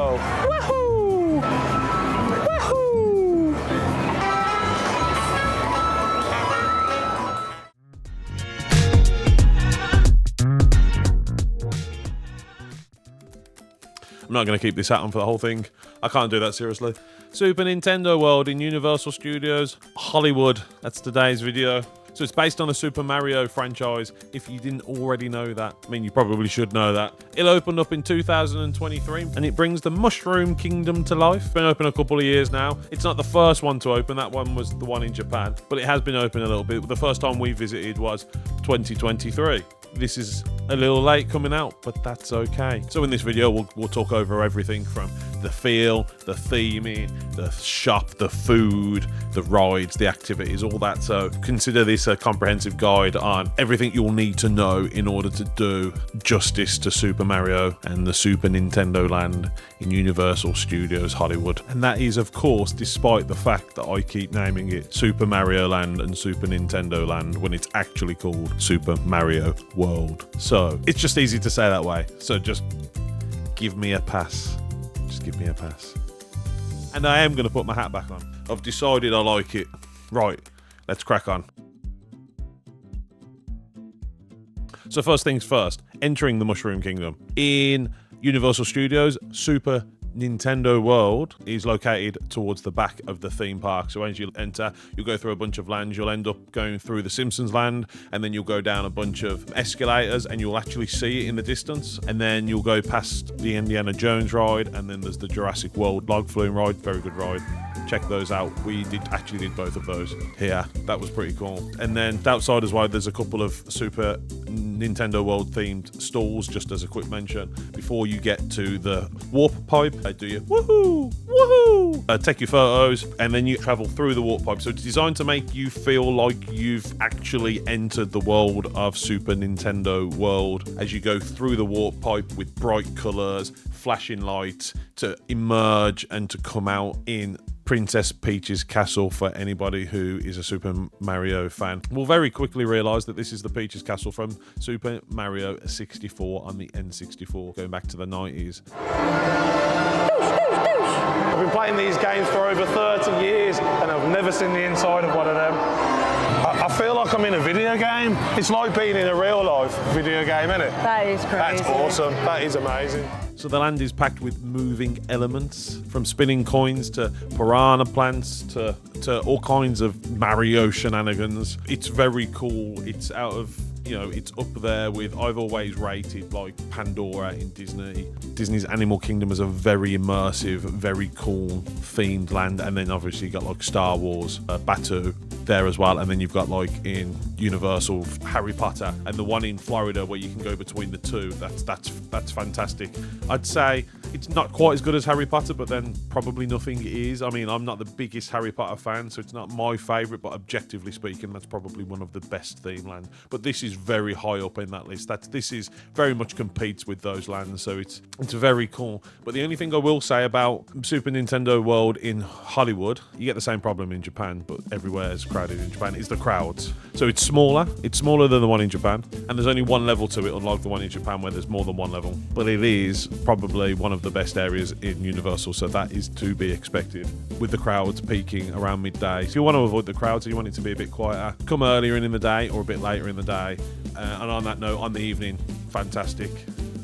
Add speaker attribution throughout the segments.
Speaker 1: go. Woohoo! Woohoo!
Speaker 2: I'm not going to keep this hat on for the whole thing. I can't do that seriously. Super Nintendo World in Universal Studios Hollywood. That's today's video. So it's based on the Super Mario franchise. If you didn't already know that, I mean, you probably should know that. It opened up in 2023 and it brings the Mushroom Kingdom to life. Been open a couple of years now. It's not the first one to open. That one was the one in Japan, but it has been open a little bit. The first time we visited was 2023. This is a little late coming out, but that's okay. So in this video, we'll talk over everything from the feel, the theming, the shop, the food, the rides, the activities, all that. So consider this a comprehensive guide on everything you'll need to know in order to do justice to Super Mario and the Super Nintendo Land in Universal Studios Hollywood. And that is, of course, despite the fact that I keep naming it Super Mario Land and Super Nintendo Land when it's actually called Super Mario World. So it's just easy to say that way. So just give me a pass. Just give me a pass. And I am going to put my hat back on. I've decided I like it. Right, let's crack on. So first things first, entering the Mushroom Kingdom. In Universal Studios, Super Nintendo World is located towards the back of the theme park. So as you enter, you'll go through a bunch of lands. You'll end up going through the Simpsons land, and then you'll go down a bunch of escalators, and you'll actually see it in the distance. And then you'll go past the Indiana Jones ride, and then there's the Jurassic World log flume ride. Very good ride. Check those out. We actually did both of those here. That was pretty cool. And then outside as well, there's a couple of Super Nintendo World themed stalls, just as a quick mention. Before you get to the warp pipe, do you woohoo, woohoo, take your photos, and then you travel through the warp pipe. So it's designed to make you feel like you've actually entered the world of Super Nintendo World as you go through the warp pipe with bright colors, flashing lights, to emerge and to come out in Princess Peach's castle. For anybody who is a Super Mario fan will very quickly realise that this is the Peach's castle from Super Mario 64 on the N64, going back to the 90s.
Speaker 1: I've been playing these games for over 30 years and I've never seen the inside of one of them. I feel like I'm in a video game. It's like being in a real life video game, isn't it?
Speaker 3: That is crazy.
Speaker 1: That's awesome. That is amazing.
Speaker 2: So the land is packed with moving elements, from spinning coins to piranha plants to all kinds of Mario shenanigans. It's very cool. It's out of, it's up there with, I've always rated like Pandora in Disney. Disney's Animal Kingdom is a very immersive, very cool themed land. And then obviously you got like Star Wars, Batuu there as well. And then you've got like in Universal, Harry Potter, and the one in Florida where you can go between the two. That's fantastic. I'd say it's not quite as good as Harry Potter, but then probably nothing is. I mean, I'm not the biggest Harry Potter fan, so it's not my favourite, but objectively speaking, that's probably one of the best theme lands. But this is very high up in that list. This is very much competes with those lands, so it's very cool. But the only thing I will say about Super Nintendo World in Hollywood, you get the same problem in Japan, but everywhere is crowded in Japan, is the crowds. So it's smaller than the one in Japan, and there's only one level to it, unlike the one in Japan where there's more than one level. But it is probably one of the best areas in Universal, so that is to be expected, with the crowds peaking around midday. If you want to avoid the crowds, you want it to be a bit quieter, come earlier in the day or a bit later in the day. And on that note, on the evening, fantastic.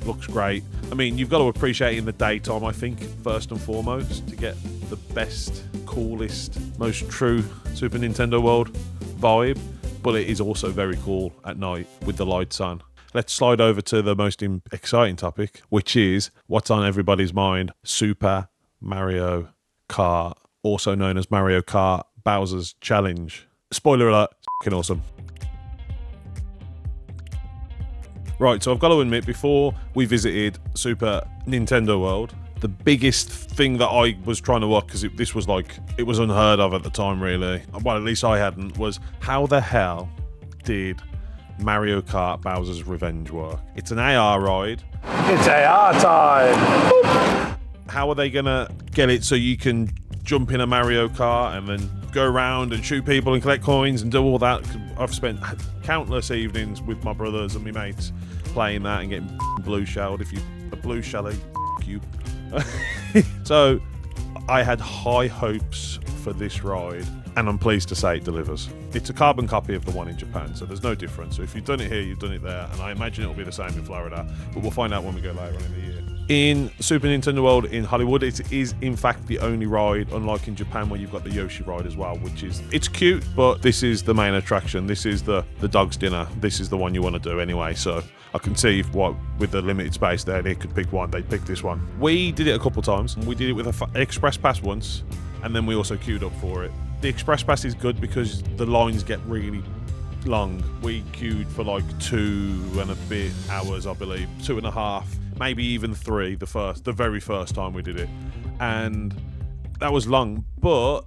Speaker 2: Looks great. I mean, you've got to appreciate in the daytime, I think, first and foremost, to get the best, coolest, most true Super Nintendo World vibe. But it is also very cool at night with the lights on. Let's slide over to the most exciting topic, which is what's on everybody's mind: Super Mario Kart, also known as Mario Kart Bowser's Challenge. Spoiler alert, it's f***ing awesome. Right, so I've got to admit, before we visited Super Nintendo World, the biggest thing that I was trying to work, because this was like, it was unheard of at the time, really. Well, at least I hadn't, was how the hell did Mario Kart Bowser's Revenge work? It's an AR ride.
Speaker 1: It's AR time. Boop.
Speaker 2: How are they going to get it so you can jump in a Mario Kart and then go around and shoot people and collect coins and do all that? I've spent countless evenings with my brothers and my mates playing that and getting blue shelled. If you a blue shelly, you. So I had high hopes for this ride, and I'm pleased to say it delivers. It's a carbon copy of the one in Japan, so there's no difference. So if you've done it here, you've done it there, and I imagine it'll be the same in Florida, but we'll find out when we go later on in the year. In Super Nintendo World in Hollywood, it is in fact the only ride, unlike in Japan where you've got the Yoshi ride as well, which is, it's cute, but this is the main attraction. This is the dog's dinner. This is the one you want to do anyway, so I can see what, with the limited space there, they could pick one. They picked this one. We did it a couple times. We did it with an express pass once, and then we also queued up for it. The express pass is good because the lines get really long. We queued for like 2 and a bit hours, I believe, 2.5, maybe even 3 the very first time we did it, and that was long. But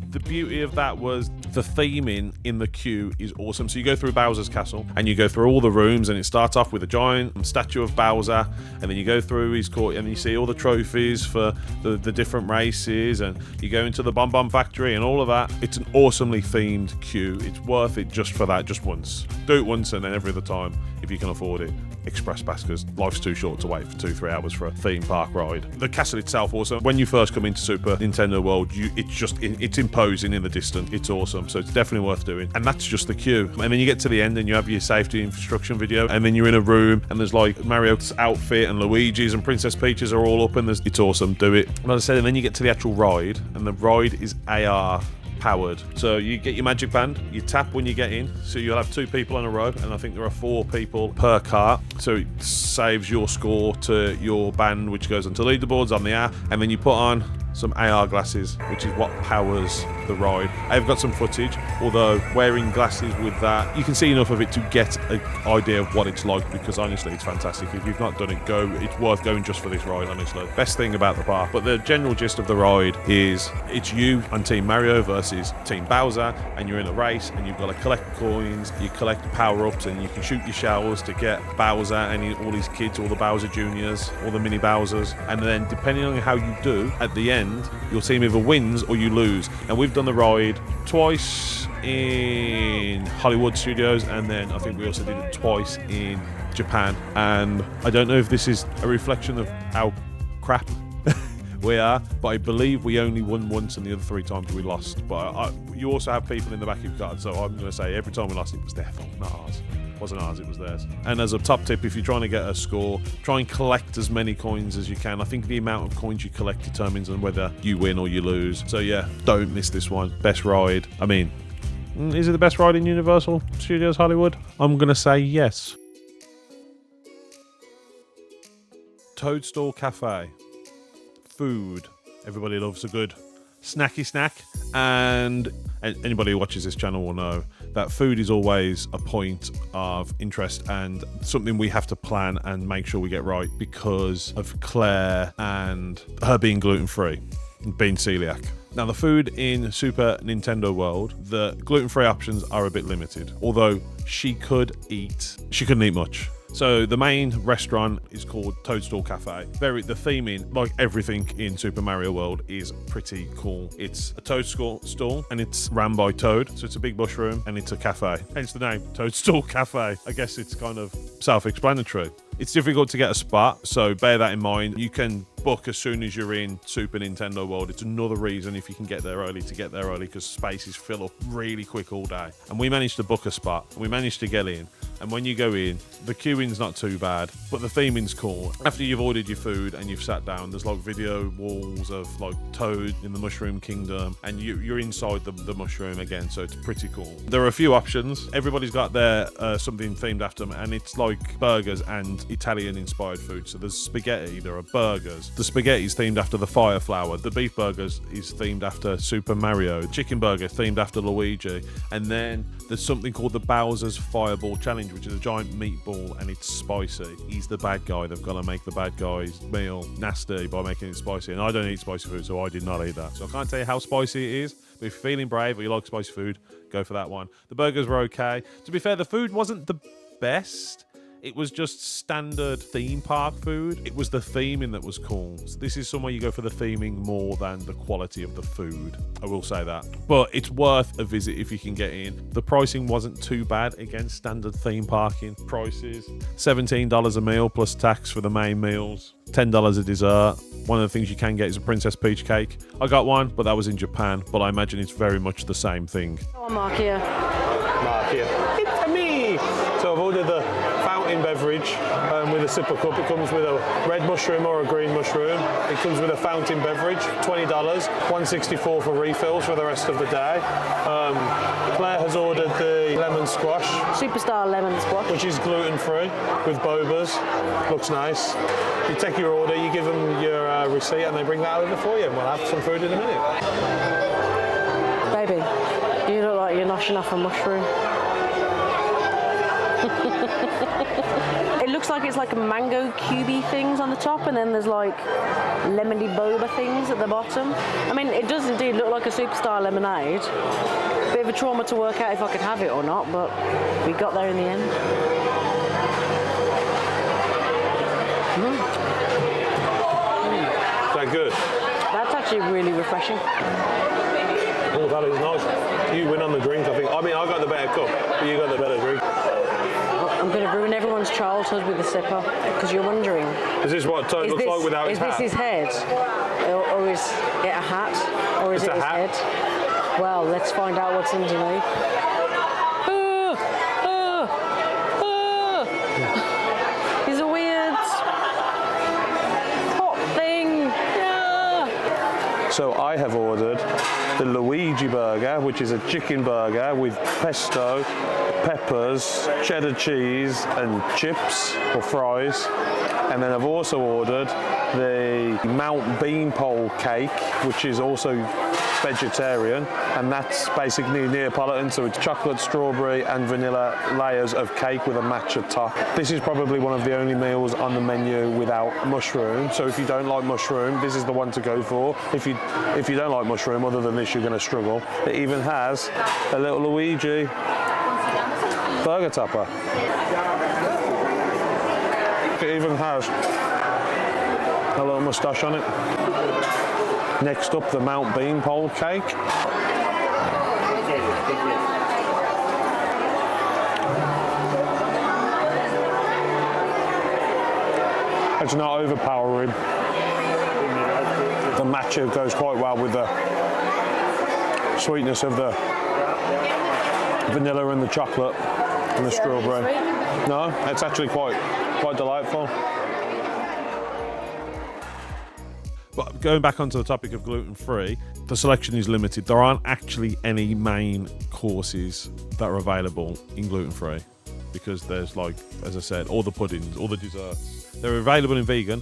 Speaker 2: the beauty of that was the theming in the queue is awesome. So you go through Bowser's castle and you go through all the rooms, and it starts off with a giant statue of Bowser, and then you go through his court and you see all the trophies for the different races, and you go into the Bomb Bomb Factory and all of that. It's an awesomely themed queue. It's worth it just for that, just once. Do it once, and then every other time, if you can afford it, express pass, because life's too short to wait for 2-3 hours for a theme park ride. The castle itself also, when you first come into Super Nintendo World, it's imposing in the distance. It's awesome, so it's definitely worth doing. And that's just the queue. And then you get to the end and you have your safety instruction video, and then you're in a room and there's like Mario's outfit and Luigi's and Princess Peach's are all up, and it's awesome. Do it. And as I said, and then you get to the actual ride, and the ride is AR powered. So you get your magic band, you tap when you get in, so you'll have 2 people on a row, and I think there are 4 people per cart, so it saves your score to your band, which goes onto leaderboards on the app, and then you put on some AR glasses, which is what powers the ride. I've got some footage, although wearing glasses with that, you can see enough of it to get an idea of what it's like, because honestly, it's fantastic. If you've not done it, go. It's worth going just for this ride, honestly. Best thing about the park. But the general gist of the ride is it's you on Team Mario versus Team Bowser, and you're in a race, and you've got to collect coins, you collect power-ups, and you can shoot your shells to get Bowser and all his kids, all the Bowser Juniors, all the mini Bowsers, and then depending on how you do, at the end, your team either wins or you lose. And we've done the ride twice in Hollywood Studios, and then I think we also did it twice in Japan. And I don't know if this is a reflection of how crap we are, but I believe we only won once, and the other 3 times we lost. But you also have people in the back of your card, so I'm going to say every time we lost, it was their fault, not ours. It wasn't ours, it was theirs. And as a top tip, if you're trying to get a score, try and collect as many coins as you can. I think the amount of coins you collect determines on whether you win or you lose. So yeah, don't miss this one. Best ride. I mean, is it the best ride in Universal Studios Hollywood? I'm going to say yes. Toadstool Cafe. Food. Everybody loves a good snacky snack, and anybody who watches this channel will know that food is always a point of interest and something we have to plan and make sure we get right, because of Claire and her being gluten-free, being celiac. Now, the food in Super Nintendo World, the gluten-free options are a bit limited, although she couldn't eat much. So the main restaurant is called Toadstool Cafe. The theming, like everything in Super Mario World, is pretty cool. It's a toadstool stall, and it's ran by Toad, so it's a big mushroom, and it's a cafe. Hence the name, Toadstool Cafe. I guess it's kind of self-explanatory. It's difficult to get a spot, so bear that in mind. You can book as soon as you're in Super Nintendo World. It's another reason, if you can get there early, to get there early, because spaces fill up really quick all day. And we managed to book a spot, and we managed to get in. And when you go in, the queuing's not too bad, but the theming's cool. After you've ordered your food and you've sat down, there's like video walls of like Toad in the Mushroom Kingdom, and you're inside the mushroom again, so it's pretty cool. There are a few options. Everybody's got their something themed after them, and it's like burgers and Italian-inspired food. So there's spaghetti, there are burgers. The spaghetti's themed after the Fire Flower. The beef burgers is themed after Super Mario. Chicken burger themed after Luigi. And then there's something called the Bowser's Fireball Challenge, which is a giant meatball, and it's spicy. He's the bad guy. They've got to make the bad guy's meal nasty by making it spicy. And I don't eat spicy food, so I did not eat that. So I can't tell you how spicy it is, but if you're feeling brave or you like spicy food, go for that one. The burgers were okay. To be fair, the food wasn't the best. It was just standard theme park food. It was the theming that was cool. So this is somewhere you go for the theming more than the quality of the food. I will say that. But it's worth a visit if you can get in. The pricing wasn't too bad against standard theme parking prices. $17 a meal plus tax for the main meals. $10 a dessert. One of the things you can get is a Princess Peach cake. I got one, but that was in Japan. But I imagine it's very much the same thing.
Speaker 3: Oh, Mark here.
Speaker 1: Mark here. It's me! So I've ordered the fountain beverage with a sipper cup. It comes with a red mushroom or a green mushroom. It comes with a fountain beverage, $20, $1.64 for refills for the rest of the day. Claire has ordered the lemon squash.
Speaker 3: Superstar lemon squash.
Speaker 1: Which is gluten-free with bobas. Looks nice. You take your order, you give them your receipt and they bring that over for you. And we'll have some food in a minute.
Speaker 3: Baby, you look like you're noshing off a mushroom. It looks like it's like a mango cubey things on the top, and then there's like lemony boba things at the bottom. I mean, it does indeed look like a superstar lemonade. Bit of a trauma to work out if I could have it or not, but we got there in the end.
Speaker 1: Is that good?
Speaker 3: That's actually really refreshing.
Speaker 1: Oh, that is nice. You win on the drink, I think. I mean, I got the better cup, but you got the better drink.
Speaker 3: I'm going to ruin everyone's childhood with the sipper, because you're wondering.
Speaker 1: Is this what Toad looks like without his hat?
Speaker 3: Is this his head? Or is it a hat? Or is it his head? Well, let's find out what's underneath. He's a weird hot thing. Yeah.
Speaker 1: So I have ordered the Luigi burger, which is a chicken burger with pesto, peppers, cheddar cheese and chips or fries. And then I've also ordered the Mount Beanpole cake, which is also vegetarian, and that's basically Neapolitan, so it's chocolate, strawberry and vanilla layers of cake with a matcha top. This is probably one of the only meals on the menu without mushroom, so if you don't like mushroom, this is the one to go for. If you don't like mushroom, other than this, you're going to struggle. It even has a little Luigi burger topper. It even has a little moustache on it. Next up, the Mount Beanpole cake. It's not overpowering. The matcha goes quite well with the sweetness of the vanilla and the chocolate and the strawberry. No, it's actually quite delightful.
Speaker 2: But going back onto the topic of gluten-free, the selection is limited. There aren't actually any main courses that are available in gluten-free because there's, like, as I said, all the puddings, all the desserts. They're available in vegan,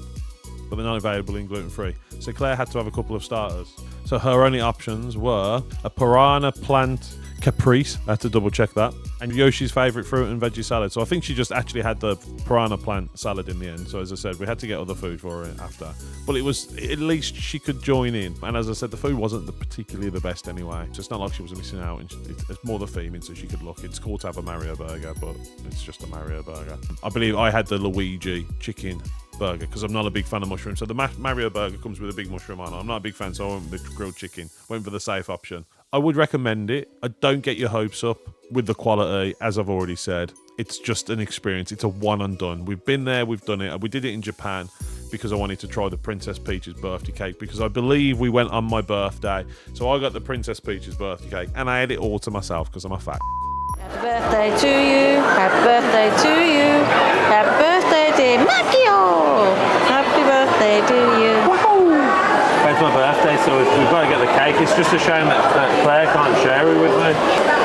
Speaker 2: but they're not available in gluten-free. So Claire had to have a couple of starters. So her only options were a piranha plant caprese. I had to double check that. And Yoshi's favourite fruit and veggie salad. So I think she just actually had the piranha plant salad in the end. So as I said, we had to get other food for it after. But it was, at least she could join in. And as I said, the food wasn't particularly the best anyway. So it's not like she was missing out. It's more the theming, so she could look. It's cool to have a Mario burger, but it's just a Mario burger. I believe I had the Luigi chicken burger because I'm not a big fan of mushrooms. So the Mario burger comes with a big mushroom on it. I'm not a big fan, so I went with the grilled chicken. Went for the safe option. I would recommend it. I don't get your hopes up with the quality, as I've already said. It's just an experience. It's a one and done. We've been there, we've done it. We did it in Japan because I wanted to try the Princess Peach's birthday cake because I believe we went on my birthday. So I got the Princess Peach's birthday cake and I ate it all to myself because I'm a fat.
Speaker 3: Happy birthday to you. Happy birthday to you. Happy birthday, dear Macchio. Happy birthday to you. Woohoo!
Speaker 1: It's my birthday, so we've got to get the cake. It's just a shame that Claire can't share it with me.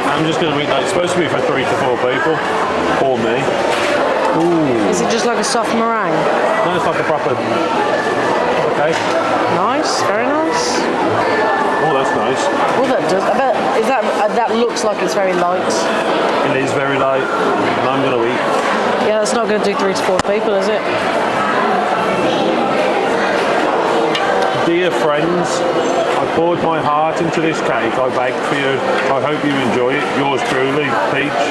Speaker 1: I'm just going to eat that. It's supposed to be for 3 to 4 people. Or me. Ooh.
Speaker 3: Is it just like a soft meringue?
Speaker 1: No, it's like a proper cake.
Speaker 3: Nice, very nice.
Speaker 1: Oh, that's nice.
Speaker 3: Oh, that does. I bet that looks like it's very light.
Speaker 1: It is very light, and I'm going to eat.
Speaker 3: Yeah, that's not going to do 3 to 4 people, is it?
Speaker 1: Dear friends, I poured my heart into this cake I baked for you. I hope you enjoy it. Yours truly, Peach.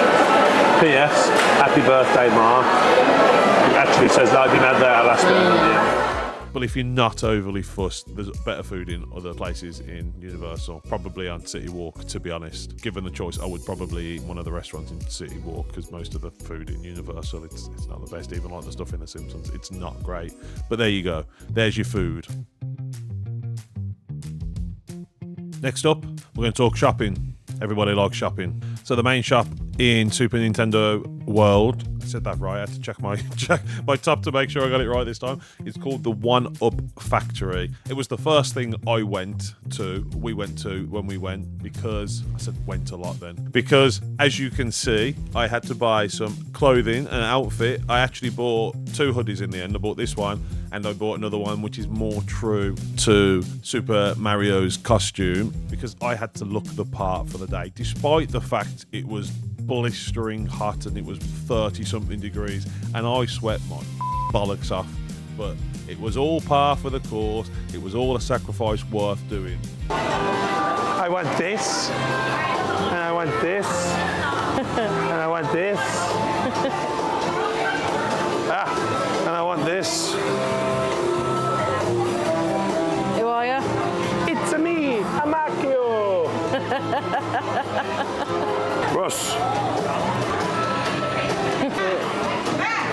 Speaker 1: P.S. Happy birthday, Mark. It actually says that I didn't have that last minute.
Speaker 2: But if you're not overly fussed, there's better food in other places in Universal. Probably on City Walk, to be honest. Given the choice, I would probably eat one of the restaurants in City Walk, because most of the food in Universal, it's not the best. Even like the stuff in The Simpsons, it's not great. But there you go. There's your food. Next up, we're going to talk shopping. Everybody likes shopping. So the main shop in Super Nintendo World, I said that right, I had to check my top to make sure I got it right this time. It's called the One Up Factory. It was the first thing we went to when we went, because I said went a lot then. Because as you can see, I had to buy some clothing, an outfit. I actually bought 2 hoodies in the end. I bought this one and I bought another one which is more true to Super Mario's costume, because I had to look the part for the day, despite the fact it was blistering hot and it was 30 something degrees and I sweat my bollocks off, but it was all par for the course. It was all a sacrifice worth doing.
Speaker 1: I want this, and I want this, and I want this, and I want this.
Speaker 3: Who are you?
Speaker 1: It's me, Amakio. Russ.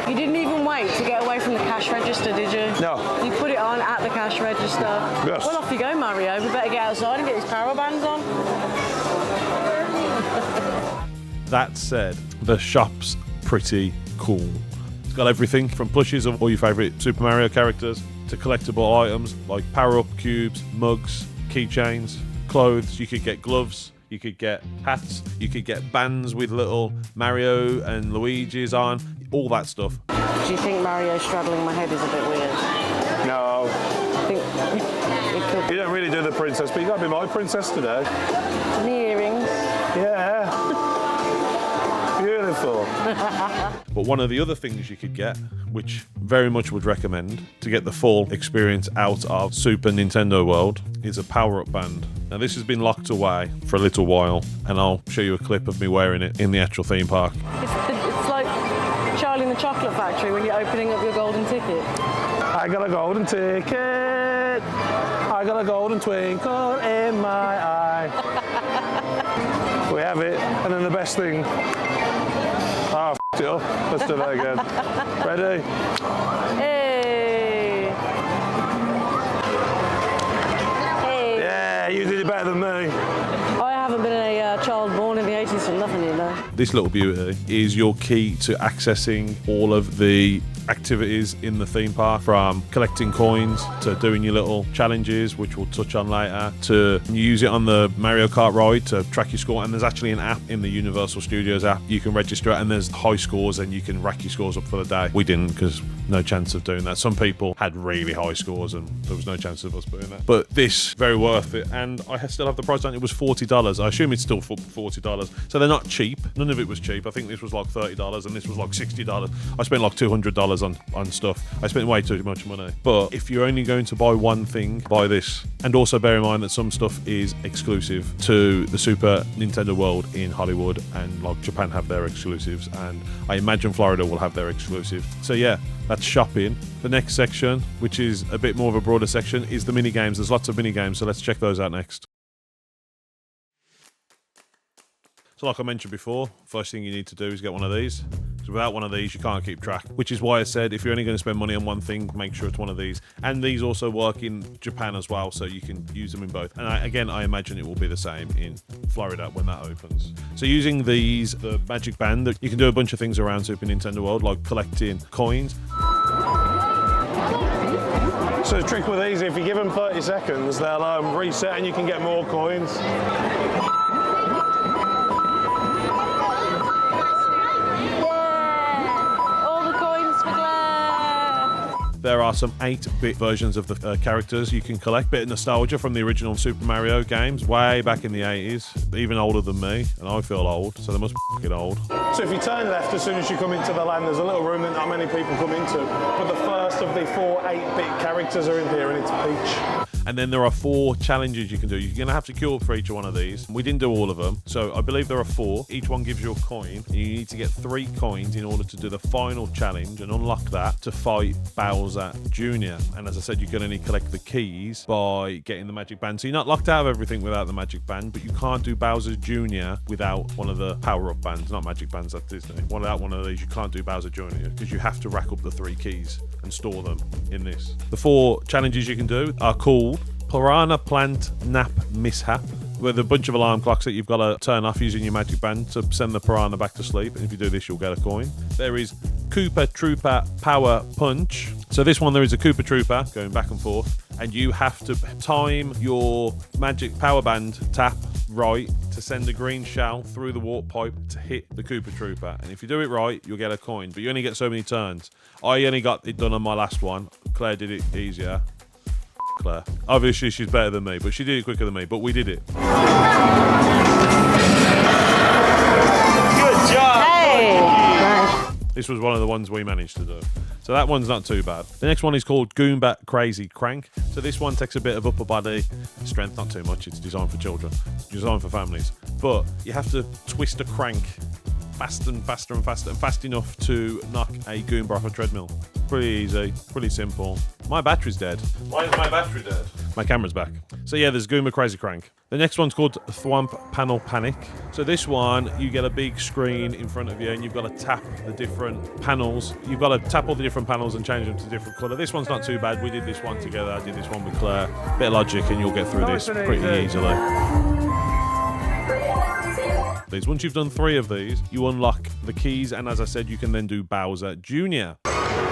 Speaker 3: You didn't even wait to get away from the cash register, did you?
Speaker 1: No.
Speaker 3: You put it on at the cash register.
Speaker 1: Yes.
Speaker 3: Well, off you go, Mario. We better get outside and get these power bands on.
Speaker 2: That said, the shop's pretty cool. It's got everything from plushies of all your favourite Super Mario characters to collectible items like power-up cubes, mugs, keychains, clothes. You could get gloves, you could get hats, you could get bands with little Mario and Luigi's on, all that stuff.
Speaker 3: Do you think Mario straddling my head is a bit weird?
Speaker 1: No.
Speaker 3: I think it could.
Speaker 1: You don't really do the princess, but you got to be my princess today.
Speaker 3: And the earrings.
Speaker 1: Yeah. Beautiful.
Speaker 2: But one of the other things you could get, which very much would recommend to get the full experience out of Super Nintendo World, is a power-up band. Now this has been locked away for a little while, and I'll show you a clip of me wearing it in the actual theme park.
Speaker 3: It's like Charlie in the Chocolate Factory when you're opening up your golden ticket.
Speaker 1: I got a golden ticket. I got a golden twinkle in my eye. We have it, and then the best thing. Oh, f***ed it up. Let's do that again. Ready?
Speaker 3: Hey! Hey!
Speaker 1: Yeah, you did it better than me.
Speaker 3: I haven't been a child born in the 80s for nothing, you know.
Speaker 2: This little beauty is your key to accessing all of the activities in the theme park, from collecting coins to doing your little challenges, which we'll touch on later, to use it on the Mario Kart ride to track your score. And there's actually an app in the Universal Studios app you can register it, and there's high scores and you can rack your scores up for the day. We didn't, because no chance of doing that. Some people had really high scores and there was no chance of us doing that. But this, very worth it. And I still have the price on it. It was $40. I assume it's still $40. So they're not cheap. None of it was cheap. I think this was like $30 and this was like $60. I spent like $200 on stuff. I spent way too much money. But if you're only going to buy one thing, buy this. And also bear in mind that some stuff is exclusive to the Super Nintendo World in Hollywood, and like Japan have their exclusives, and I imagine Florida will have their exclusive. So yeah, that's shopping. The next section, which is a bit more of a broader section, is the mini games. There's lots of mini games, so let's check those out next. So like I mentioned before, first thing you need to do is get one of these. Because without one of these, you can't keep track. Which is why I said, if you're only going to spend money on one thing, make sure it's one of these. And these also work in Japan as well, so you can use them in both. And I imagine it will be the same in Florida when that opens. So using these, the Magic Band, you can do a bunch of things around Super Nintendo World, like collecting coins.
Speaker 1: So the trick with these, if you give them 30 seconds, they'll reset and you can get more coins.
Speaker 2: There are some 8-bit versions of the characters you can collect. Bit of nostalgia from the original Super Mario games, way back in the 80s, even older than me, and I feel old, so they must be f***ing old.
Speaker 1: So if you turn left as soon as you come into the land, there's a little room that not many people come into, but the first of the 4 8-bit characters are in here, and it's Peach.
Speaker 2: And then there are 4 challenges you can do. You're going to have to queue up for each one of these. We didn't do all of them, so I believe there are 4. Each one gives you a coin, and you need to get 3 coins in order to do the final challenge and unlock that to fight Bowser Jr. And as I said, you can only collect the keys by getting the magic band. So you're not locked out of everything without the magic band, but you can't do Bowser Jr. without one of the power-up bands. Not magic bands at Disney. Without one of these, you can't do Bowser Jr. because you have to rack up the 3 keys and store them in this. The 4 challenges you can do are called Piranha Plant Nap Mishap, with a bunch of alarm clocks that you've got to turn off using your magic band to send the piranha back to sleep. And if you do this, you'll get a coin. There is Koopa Trooper Power Punch. So this one, there is a Koopa Trooper going back and forth, and you have to time your magic power band tap right to send a green shell through the warp pipe to hit the Koopa Trooper. And if you do it right, you'll get a coin, but you only get so many turns. I only got it done on my last one. Claire did it easier. Claire. Obviously, she's better than me, but she did it quicker than me, but we did it.
Speaker 1: Good job!
Speaker 3: Hey! Nice.
Speaker 2: This was one of the ones we managed to do. So that one's not too bad. The next one is called Goomba Crazy Crank. So this one takes a bit of upper body strength, not too much. It's designed for children. It's designed for families. But you have to twist a crank faster and faster and faster, and fast enough to knock a Goomba off a treadmill. Pretty easy, pretty simple. My battery's dead.
Speaker 1: Why is my battery dead?
Speaker 2: My camera's back. So yeah, there's Goomba Crazy Crank. The next one's called Thwomp Panel Panic. So this one, you get a big screen in front of you and you've got to tap the different panels. You've got to tap all the different panels and change them to different colour. This one's not too bad. We did this one together. I did this one with Claire. Bit of logic and you'll get through this pretty easily. Once you've done 3 of these, you unlock the keys, and as I said, you can then do Bowser Jr.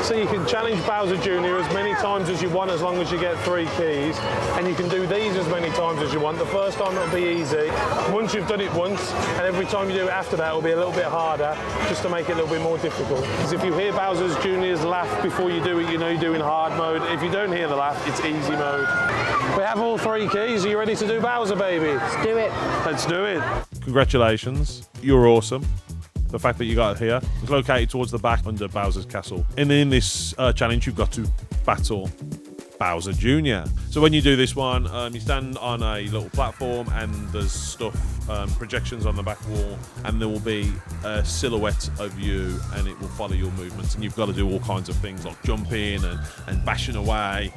Speaker 1: So you can challenge Bowser Jr. as many times as you want, as long as you get 3 keys, and you can do these as many times as you want. The first time it'll be easy. Once you've done it once, and every time you do it after that, it'll be a little bit harder, just to make it a little bit more difficult. Because if you hear Bowser Jr.'s laugh before you do it, you know you're doing hard mode. If you don't hear the laugh, it's easy mode. We have all 3 keys. Are you ready to do Bowser, baby?
Speaker 3: Let's do it.
Speaker 1: Let's do it.
Speaker 2: Congratulations, you're awesome. The fact that you got it here. It's located towards the back under Bowser's castle. And in this challenge, you've got to battle Bowser Jr. So when you do this one, you stand on a little platform and there's stuff, projections on the back wall, and there will be a silhouette of you and it will follow your movements, and you've got to do all kinds of things like jumping and bashing away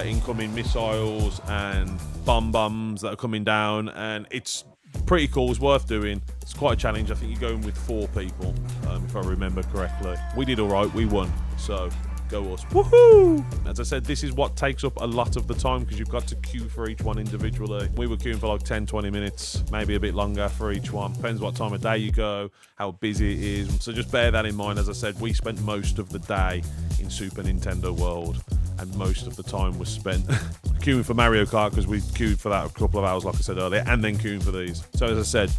Speaker 2: incoming missiles and bombs that are coming down, and it's pretty cool. It's worth doing. It's quite a challenge. I think you're going with 4 people, if I remember correctly. We did all right. We won. So go us. Woohoo! As I said, this is what takes up a lot of the time because you've got to queue for each one individually. We were queuing for like 10-20 minutes, maybe a bit longer for each one. Depends what time of day you go, how busy it is. So just bear that in mind. As I said, we spent most of the day in Super Nintendo World, and most of the time was spent queuing for Mario Kart because we queued for that a couple of hours, like I said earlier, and then queuing for these. So as I said,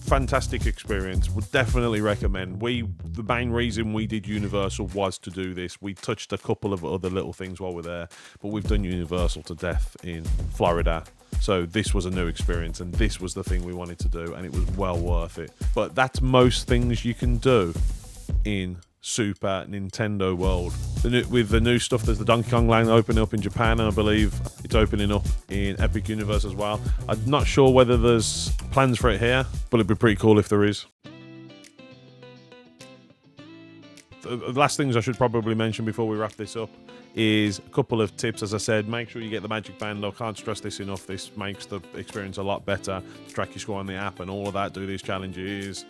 Speaker 2: fantastic experience. Would definitely recommend. The main reason we did Universal was to do this. We touched a couple of other little things while we're there, but we've done Universal to death in Florida. So this was a new experience, and this was the thing we wanted to do, and it was well worth it. But that's most things you can do in Super Nintendo World. With the new stuff, there's the Donkey Kong Land opening up in Japan, and I believe it's opening up in Epic Universe as well. I'm not sure whether there's plans for it here, but it'd be pretty cool if there is. The last things I should probably mention before we wrap this up is a couple of tips. As I said, make sure you get the Magic Band. I can't stress this enough. This makes the experience a lot better. Track your score on the app and all of that. Do these challenges.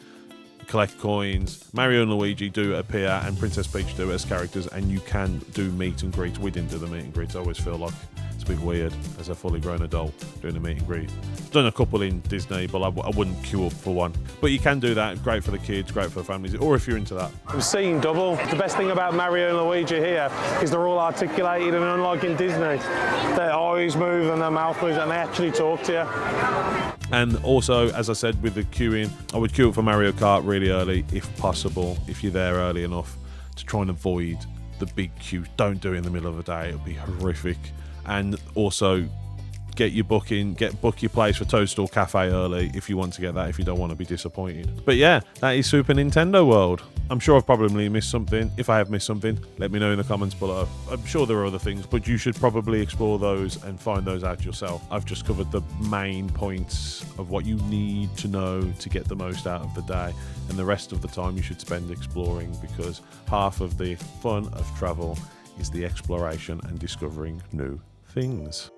Speaker 2: Collect coins. Mario and Luigi do appear, and Princess Peach do as characters, and you can do meet and greets. We didn't do the meet and greets. I always feel like it's a bit weird as a fully grown adult doing a meet and greet. I've done a couple in Disney, but I wouldn't queue up for one. But you can do that. Great for the kids, great for the families, or if you're into that.
Speaker 1: I'm seeing double. The best thing about Mario and Luigi here is they're all articulated, and unlike in Disney, their eyes move and their mouth moves, and they actually talk to you.
Speaker 2: And also, as I said, with the queuing, I would queue up for Mario Kart really early, if possible, if you're there early enough, to try and avoid the big queue. Don't do it in the middle of the day. It'll be horrific. And also, get your book your place for Toadstool Cafe early if you want to get that, if you don't want to be disappointed. But yeah, that is Super Nintendo World. I'm sure I've probably missed something. If I have missed something, let me know in the comments below. I'm sure there are other things, but you should probably explore those and find those out yourself. I've just covered the main points of what you need to know to get the most out of the day, and the rest of the time you should spend exploring, because half of the fun of travel is the exploration and discovering new things.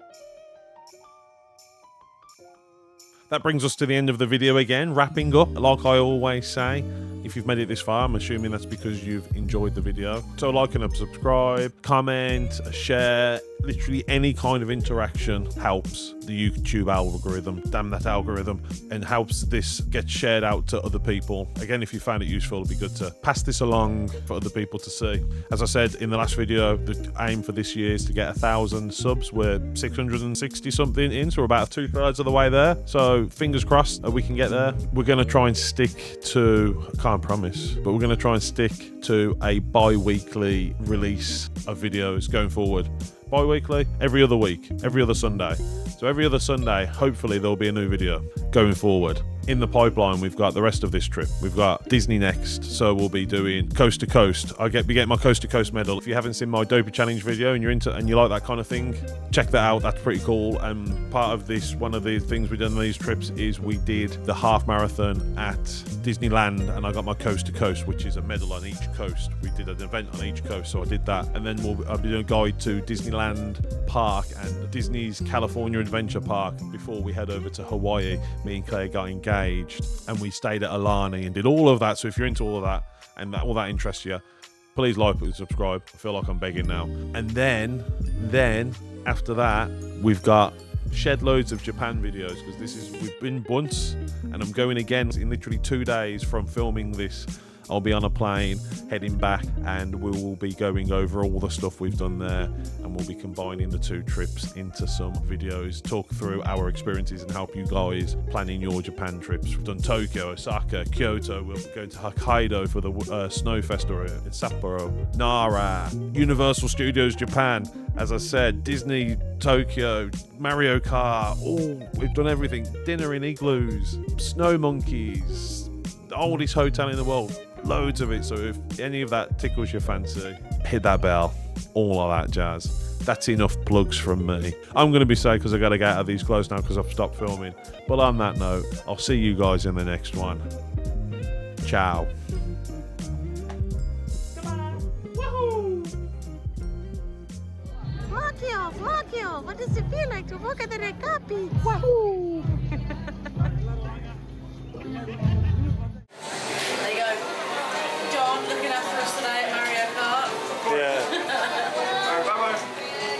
Speaker 2: That brings us to the end of the video again, wrapping up. Like I always say, if you've made it this far, I'm assuming that's because you've enjoyed the video. So like and subscribe, comment, share, literally any kind of interaction helps the YouTube algorithm, damn that algorithm, and helps this get shared out to other people. Again, if you found it useful, it'd be good to pass this along for other people to see. As I said in the last video, the aim for this year is to get 1,000 subs. We're 660 something in, so we're about 2/3 of the way there. So fingers crossed that we can get there. We're going to try and stick to, I can't promise, but we're going to try and stick to a bi-weekly release of videos going forward. Bi-weekly, every other week, every other Sunday. So every other Sunday, hopefully there'll be a new video going forward. In the pipeline, we've got the rest of this trip. We've got Disney next, so we'll be doing coast to coast. I'll be getting my coast to coast medal. If you haven't seen my Dopey Challenge video and you're into and you like that kind of thing, check that out. That's pretty cool. And part of this, one of the things we've done on these trips is we did the half marathon at Disneyland, and I got my coast to coast, which is a medal on each coast. We did an event on each coast, so I did that. And then I'll be doing a guide to Disneyland Park and Disney's California Adventure Park before we head over to Hawaii. Me and Claire got engaged, and we stayed at Alani and did all of that. So if you're into all of that and all that interests you, please like and subscribe. I feel like I'm begging now. And then after that, we've got shed loads of Japan videos, because we've been once and I'm going again in literally 2 days from filming this. I'll be on a plane heading back, and we will be going over all the stuff we've done there, and we'll be combining the two trips into some videos, talk through our experiences and help you guys planning your Japan trips. We've done Tokyo, Osaka, Kyoto. We'll be going to Hokkaido for the Snow Festival in Sapporo, Nara, Universal Studios Japan, as I said, Disney Tokyo, Mario Kart. We've done everything. Dinner in igloos, snow monkeys, the oldest hotel in the world. Loads of it. So if any of that tickles your fancy, hit that bell, all of that jazz. That's enough plugs from me. I'm going to be sad because I got to get out of these clothes now because I've stopped filming. But on that note, I'll see you guys in the next one. Ciao.
Speaker 4: Markio, what does it feel like to walk at the red carpet? Wahoo!